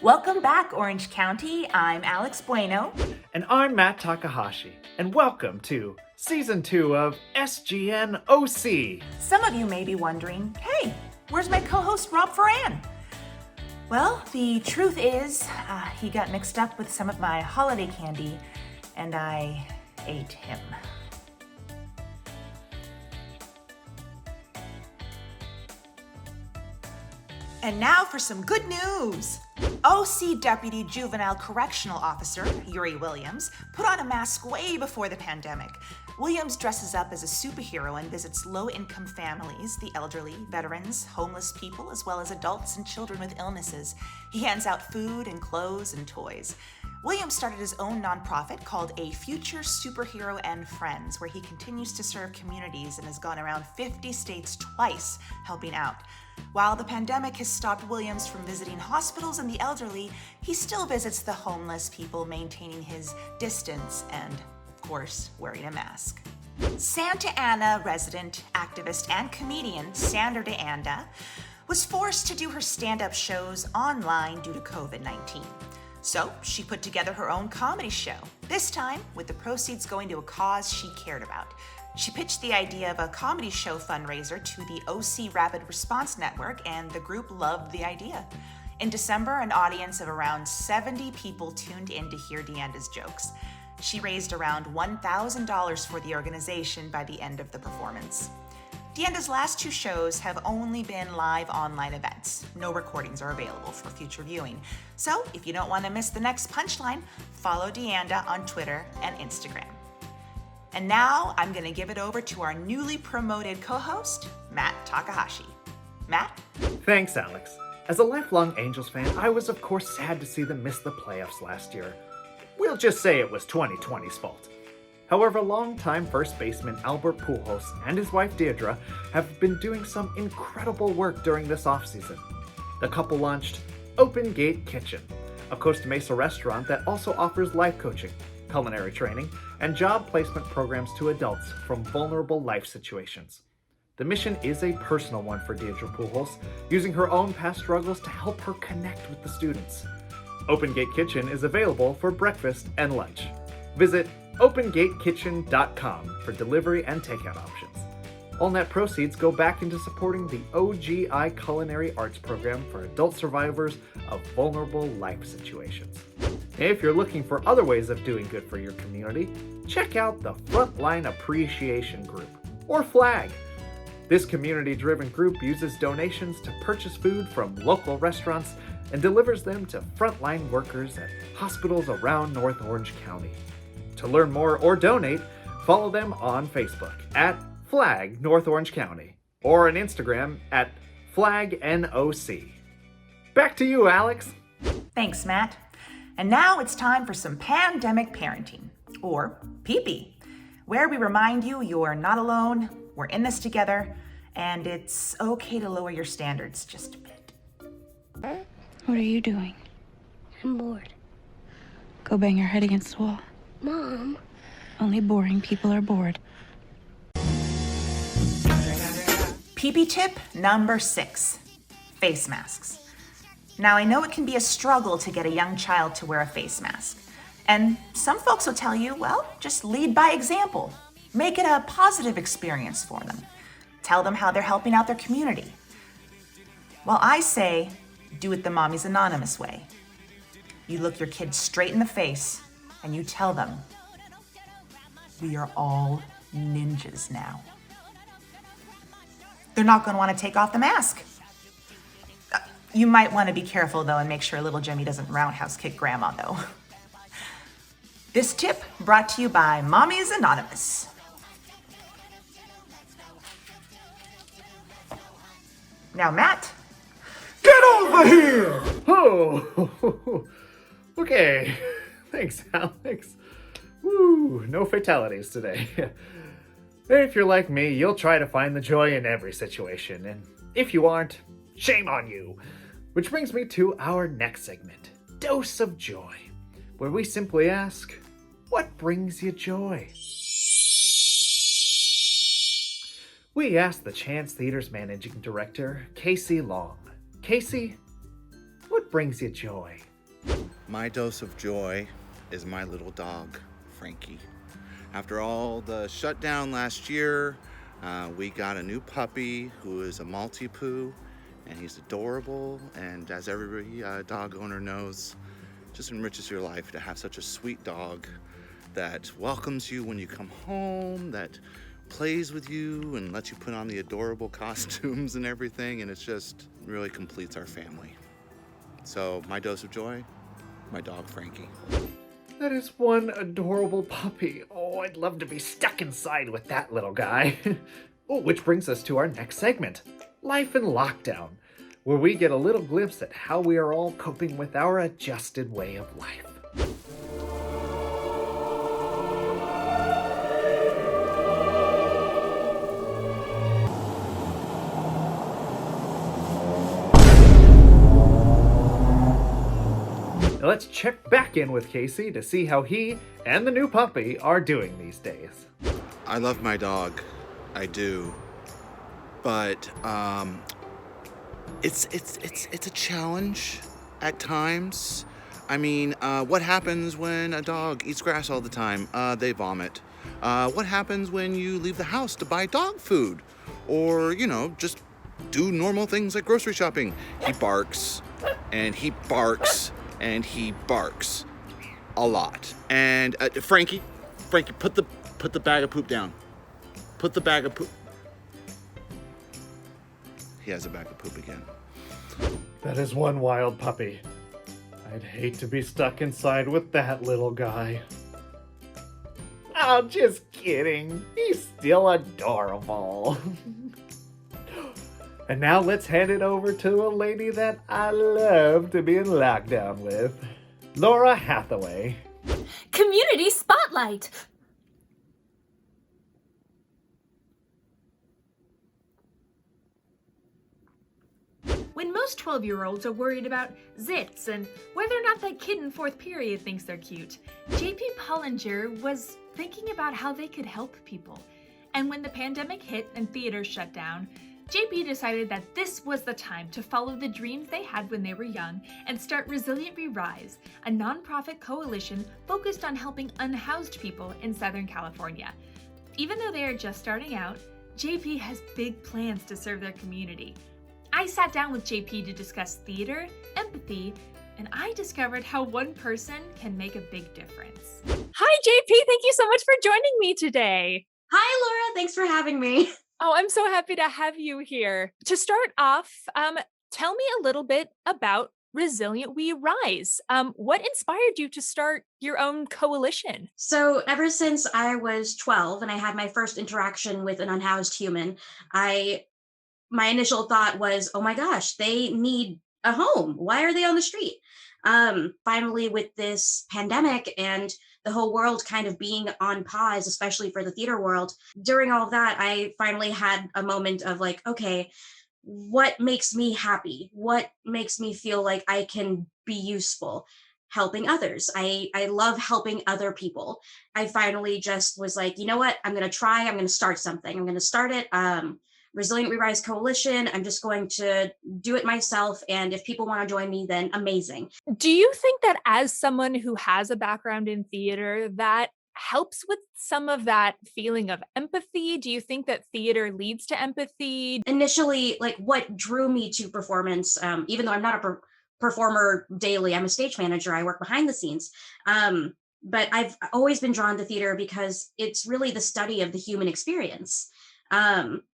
Welcome back, Orange County. I'm Alex Bueno. And I'm Matt Takahashi, and welcome to Season 2 of SGN OC. Some of you may be wondering, hey, where's my co-host Rob Ferran? Well, the truth is, he got mixed up with some of my holiday candy, and I ate him. And now for some good news. OC Deputy Juvenile Correctional Officer Yuri Williams put on a mask way before the pandemic. Williams dresses up as a superhero and visits low-income families, the elderly, veterans, homeless people, as well as adults and children with illnesses. He hands out food and clothes and toys. Williams started his own nonprofit called A Future Superhero and Friends, where he continues to serve communities and has gone around 50 states twice helping out. While the pandemic has stopped Williams from visiting hospitals and the elderly, he still visits the homeless people, maintaining his distance and, of course, wearing a mask. Santa Ana resident, activist, and comedian Sandra De Anda was forced to do her stand-up shows online due to COVID-19. So she put together her own comedy show, this time with the proceeds going to a cause she cared about. She pitched the idea of a comedy show fundraiser to the OC Rapid Response Network, and the group loved the idea. In December, an audience of around 70 people tuned in to hear DeAnda's jokes. She raised around $1,000 for the organization by the end of the performance. DeAnda's last two shows have only been live online events. No recordings are available for future viewing. So if you don't want to miss the next punchline, follow DeAnda on Twitter and Instagram. And now I'm going to give it over to our newly promoted co-host, Matt Takahashi. Matt? Thanks, Alex. As a lifelong Angels fan, I was of course sad to see them miss the playoffs last year. We'll just say it was 2020's fault. However, longtime first baseman Albert Pujols and his wife Deirdre have been doing some incredible work during this offseason. The couple launched Open Gate Kitchen, a Costa Mesa restaurant that also offers life coaching, culinary training, and job placement programs to adults from vulnerable life situations. The mission is a personal one for Deirdre Pujols, using her own past struggles to help her connect with the students. Open Gate Kitchen is available for breakfast and lunch. Visit opengatekitchen.com for delivery and takeout options. All net proceeds go back into supporting the OGI Culinary Arts Program for adult survivors of vulnerable life situations. If you're looking for other ways of doing good for your community, check out the Frontline Appreciation Group, or FLAG. This community-driven group uses donations to purchase food from local restaurants and delivers them to frontline workers at hospitals around North Orange County. To learn more or donate, follow them on Facebook at Flag North Orange County, or on Instagram at FlagNOC. Back to you, Alex. Thanks, Matt. And now it's time for some pandemic parenting, or PP, where we remind you you're not alone, we're in this together, and it's okay to lower your standards just a bit. What are you doing? I'm bored. Go bang your head against the wall. Mom. Only boring people are bored. PP tip number 6, face masks. Now, I know it can be a struggle to get a young child to wear a face mask. And some folks will tell you, well, just lead by example. Make it a positive experience for them. Tell them how they're helping out their community. Well, I say, do it the Mommy's Anonymous way. You look your kid straight in the face and you tell them, we are all ninjas now. They're not going to want to take off the mask. You might want to be careful, though, and make sure little Jimmy doesn't roundhouse kick Grandma, though. This tip brought to you by Mommy's Anonymous. Now, Matt. Get over here! Oh, okay. Thanks, Alex. Woo, no fatalities today. If you're like me, you'll try to find the joy in every situation, and if you aren't, shame on you. Which brings me to our next segment, Dose of Joy, where we simply ask, what brings you joy? We asked the Chance Theater's managing director, Casey Long. Casey, what what brings you joy? My dose of joy is my little dog, Frankie. After all the shutdown last year, we got a new puppy who is a Maltipoo, and he's adorable. And as every dog owner knows, just enriches your life to have such a sweet dog that welcomes you when you come home, that plays with you and lets you put on the adorable costumes and everything, and it's just really completes our family. So my dose of joy, my dog Frankie. That is one adorable puppy. Oh, I'd love to be stuck inside with that little guy. Oh, which brings us to our next segment, Life in Lockdown, where we get a little glimpse at how we are all coping with our adjusted way of life. Now let's check back in with Casey to see how he and the new puppy are doing these days. I love my dog, I do, but it's a challenge at times. I mean, what happens when a dog eats grass all the time? They vomit. What happens when you leave the house to buy dog food, or just do normal things like grocery shopping? He barks, and he barks. And he barks a lot. And Frankie, put the bag of poop down. Put the bag of poop. He has a bag of poop again. That is one wild puppy. I'd hate to be stuck inside with that little guy. Oh, just kidding. He's still adorable. And now let's hand it over to a lady that I love to be in lockdown with, Laura Hathaway. Community Spotlight! When most 12-year-olds are worried about zits and whether or not that kid in fourth period thinks they're cute, J.P. Pollinger was thinking about how they could help people. And when the pandemic hit and theaters shut down, JP decided that this was the time to follow the dreams they had when they were young and start Resilient We Rise, a nonprofit coalition focused on helping unhoused people in Southern California. Even though they are just starting out, JP has big plans to serve their community. I sat down with JP to discuss theater, empathy, and I discovered how one person can make a big difference. Hi, JP. Thank you so much for joining me today. Hi, Laura. Thanks for having me. Oh, I'm so happy to have you here. To start off, tell me a little bit about Resilient We Rise. What inspired you to start your own coalition? So ever since I was 12 and I had my first interaction with an unhoused human, my initial thought was, oh my gosh, they need a home. Why are they on the street? Finally, with this pandemic and the whole world kind of being on pause, especially for the theater world, during all of that, I finally had a moment of like, okay, what makes me happy? What makes me feel like I can be useful? Helping others. I love helping other people. I finally just was like, you know what? I'm going to start something. I'm going to start it. Resilient We Rise Coalition. I'm just going to do it myself. And if people want to join me, then amazing. Do you think that as someone who has a background in theater, that helps with some of that feeling of empathy? Do you think that theater leads to empathy? Initially, like what drew me to performance, even though I'm not a performer daily, I'm a stage manager. I work behind the scenes. But I've always been drawn to theater because it's really the study of the human experience.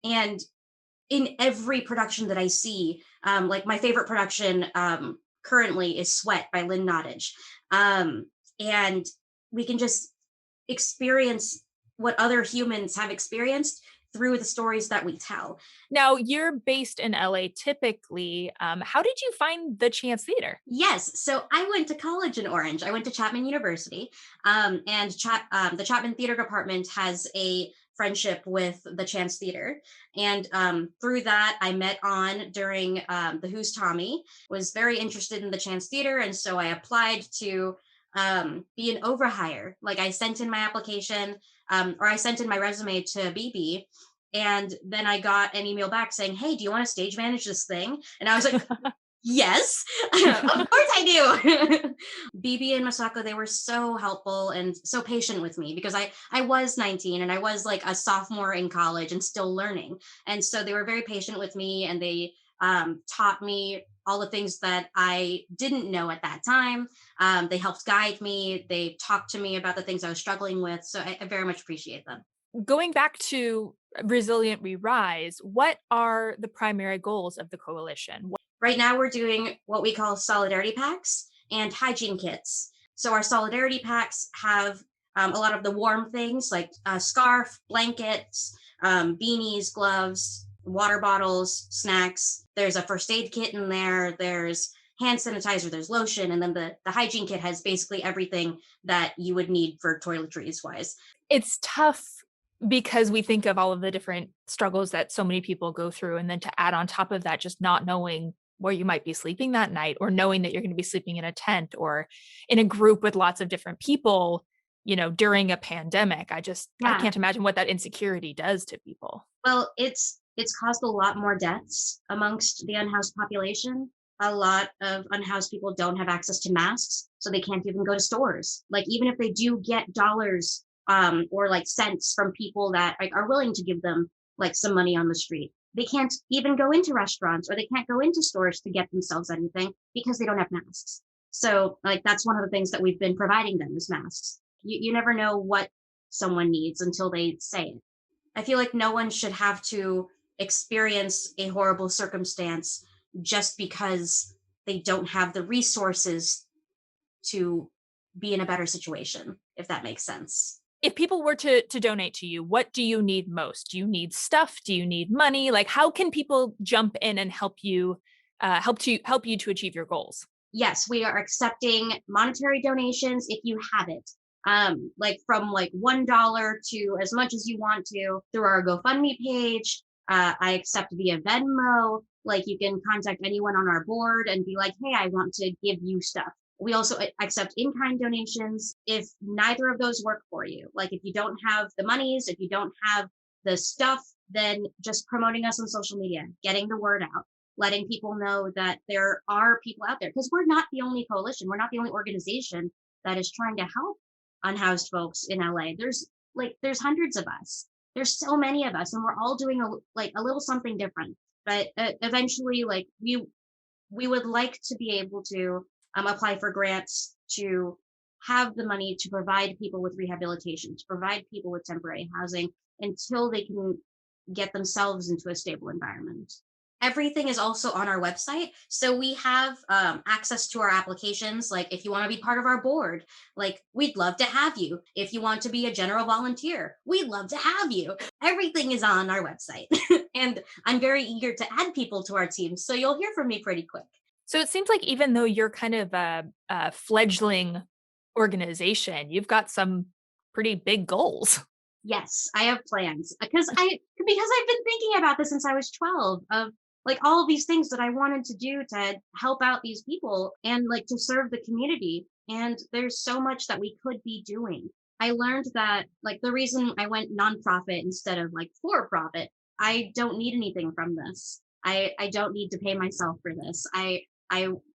And in every production that I see, like my favorite production currently is Sweat by Lynn Nottage. And we can just experience what other humans have experienced through the stories that we tell. Now, you're based in LA typically. How did you find the Chance Theater? Yes. So I went to college in Orange. I went to Chapman University. And the Chapman Theater Department has a friendship with the Chance Theater. And through that, I met on during the Who's Tommy, was very interested in the Chance Theater. And so I applied to be an overhire. Like I sent in my application, or I sent in my resume to BB. And then I got an email back saying, hey, do you want to stage manage this thing? And I was like, Yes, of course I do. BB and Masako, they were so helpful and so patient with me because I was 19 and I was like a sophomore in college and still learning. And so they were very patient with me and they taught me all the things that I didn't know at that time. They helped guide me. They talked to me about the things I was struggling with. So I very much appreciate them. Going back to Resilient We Rise, what are the primary goals of the coalition? Right now, we're doing what we call solidarity packs and hygiene kits. So our solidarity packs have a lot of the warm things like a scarf, blankets, beanies, gloves, water bottles, snacks. There's a first aid kit in there. There's hand sanitizer, there's lotion, and then the hygiene kit has basically everything that you would need for toiletries wise. It's tough because we think of all of the different struggles that so many people go through. And then to add on top of that, just not knowing where you might be sleeping that night, or knowing that you're going to be sleeping in a tent or in a group with lots of different people, during a pandemic. I can't imagine what that insecurity does to people. Well, it's caused a lot more deaths amongst the unhoused population. A lot of unhoused people don't have access to masks, so they can't even go to stores. Like, even if they do get dollars or like cents from people that are willing to give them like some money on the street, they can't even go into restaurants or they can't go into stores to get themselves anything because they don't have masks. So like, that's one of the things that we've been providing them is masks. You never know what someone needs until they say it. I feel like no one should have to experience a horrible circumstance just because they don't have the resources to be in a better situation, if that makes sense. If people were to donate to you, what do you need most? Do you need stuff? Do you need money? Like, how can people jump in and help you to achieve your goals? Yes, we are accepting monetary donations if you have it. Like from like $1 to as much as you want to through our GoFundMe page. I accept via Venmo. Like, you can contact anyone on our board and be like, hey, I want to give you stuff. We also accept in-kind donations if neither of those work for you. Like, if you don't have the monies, if you don't have the stuff, then just promoting us on social media, getting the word out, letting people know that there are people out there. Because we're not the only coalition. We're not the only organization that is trying to help unhoused folks in LA. There's hundreds of us. There's so many of us, and we're all doing a little something different. But eventually, like, we would like to be able to apply for grants to have the money to provide people with rehabilitation, to provide people with temporary housing until they can get themselves into a stable environment. Everything is also on our website. So we have access to our applications. Like, if you want to be part of our board, like, we'd love to have you. If you want to be a general volunteer, we'd love to have you. Everything is on our website. And I'm very eager to add people to our team. So you'll hear from me pretty quick. So it seems like even though you're kind of a fledgling organization, you've got some pretty big goals. Yes, I have plans because I've been thinking about this since I was 12 of like all of these things that I wanted to do to help out these people and like to serve the community. And there's so much that we could be doing. I learned that like the reason I went nonprofit instead of like for profit, I don't need anything from this. I don't need to pay myself for this.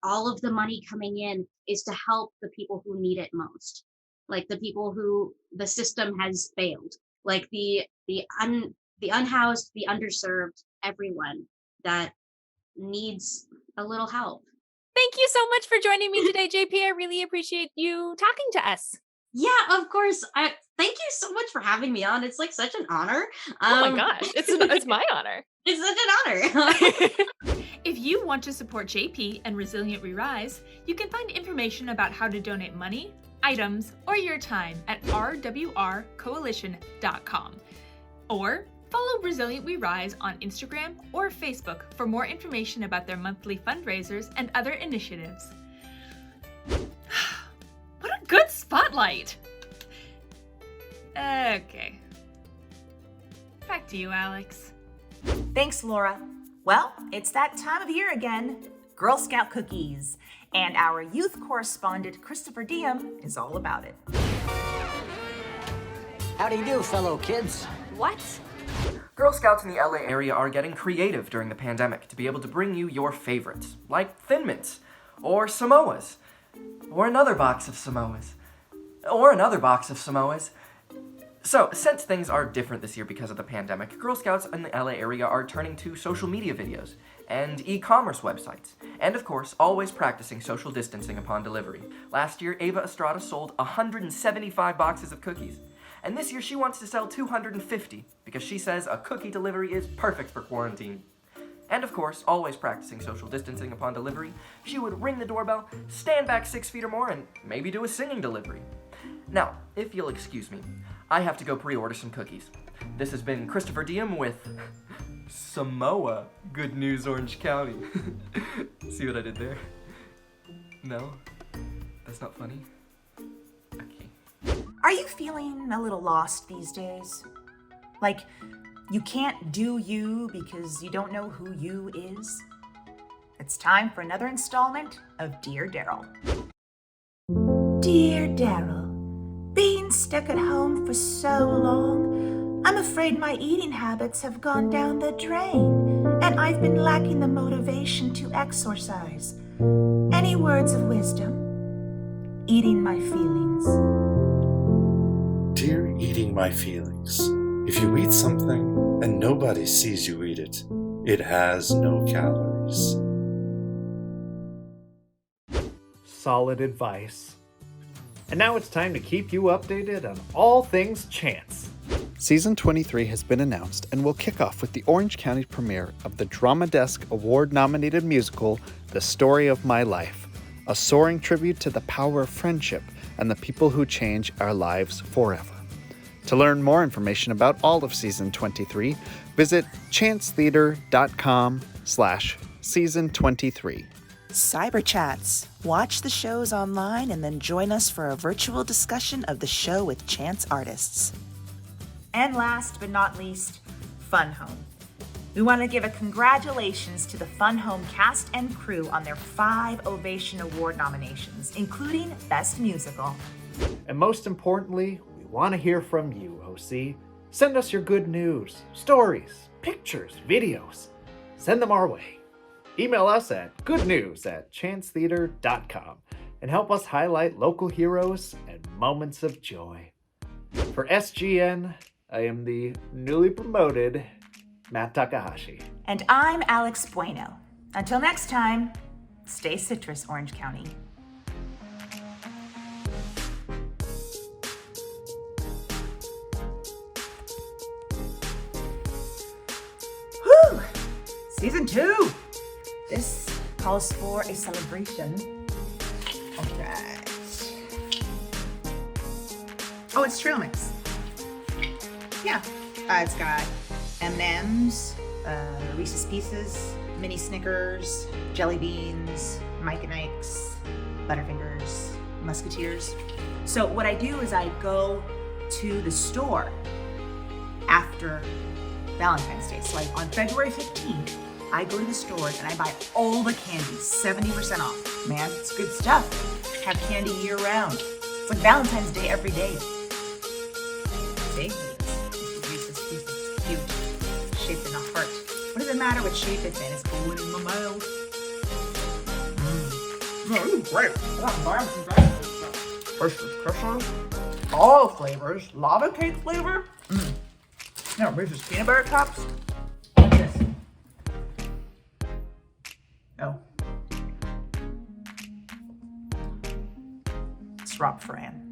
All of the money coming in is to help the people who need it most. Like the people who the system has failed, like the unhoused, the underserved, everyone that needs a little help. Thank you so much for joining me today, JP. I really appreciate you talking to us. Yeah, of course. Thank you so much for having me on. It's like such an honor. Oh my gosh, it's my honor. It's such an honor. If you want to support JP and Resilient We Rise, you can find information about how to donate money, items, or your time at rwrcoalition.com. Or follow Resilient We Rise on Instagram or Facebook for more information about their monthly fundraisers and other initiatives. What a good spotlight! Okay. Back to you, Alex. Thanks, Laura. Well, it's that time of year again, Girl Scout cookies. And our youth correspondent, Christopher Diem, is all about it. How do you do, fellow kids? What? Girl Scouts in the LA area are getting creative during the pandemic to be able to bring you your favorites, like Thin Mints, or Samoas, or another box of Samoas, or another box of Samoas. So, since things are different this year because of the pandemic, Girl Scouts in the LA area are turning to social media videos and e-commerce websites, and of course, always practicing social distancing upon delivery. Last year, Ava Estrada sold 175 boxes of cookies, and this year she wants to sell 250 because she says a cookie delivery is perfect for quarantine. And of course, always practicing social distancing upon delivery, she would ring the doorbell, stand back 6 feet or more, and maybe do a singing delivery. Now, if you'll excuse me, I have to go pre-order some cookies. This has been Christopher Diem with Samoa Good News Orange County. See what I did there? No? That's not funny? Okay. Are you feeling a little lost these days? Like, you can't do you because you don't know who you is? It's time for another installment of Dear Daryl. Dear Daryl, being stuck at home for so long, I'm afraid my eating habits have gone down the drain, and I've been lacking the motivation to exercise. Any words of wisdom? Eating my feelings. Dear Eating My Feelings, if you eat something and nobody sees you eat it, it has no calories. Solid advice. And now it's time to keep you updated on all things Chance. Season 23 has been announced and will kick off with the Orange County premiere of the Drama Desk Award-nominated musical, The Story of My Life, a soaring tribute to the power of friendship and the people who change our lives forever. To learn more information about all of Season 23, visit chancetheater.com/Season 23. Cyber Chats. Watch the shows online and then join us for a virtual discussion of the show with Chance artists. And last but not least, Fun Home. We want to give a congratulations to the Fun Home cast and crew on their 5 Ovation Award nominations, including Best Musical. And most importantly, we want to hear from you, OC. Send us your good news, stories, pictures, videos. Send them our way. Email us at goodnews@chancetheater.com and help us highlight local heroes and moments of joy. For SGN, I am the newly promoted Matt Takahashi. And I'm Alex Bueno. Until next time, stay citrus, Orange County. Whew! Season 2! This calls for a celebration. Alright. Oh, it's Trail Mix. Yeah. It's got M&M's, Reese's Pieces, mini Snickers, jelly beans, Mike and Ike's, Butterfingers, Musketeers. So what I do is I go to the store after Valentine's Day. So like on February 15th, I go to the stores and I buy all the candy, 70% off. Man, it's good stuff. Have candy year round. It's like Valentine's Day every day. See? Reese's Pieces. Cute. Shaped in a heart. What does it matter what shape it's in? It's going in my mouth. Oh, this is great. First is Christmas. All flavors. Lava cake flavor. Now, Reese's peanut butter cups. What's this? Oh. It's Rob Fran.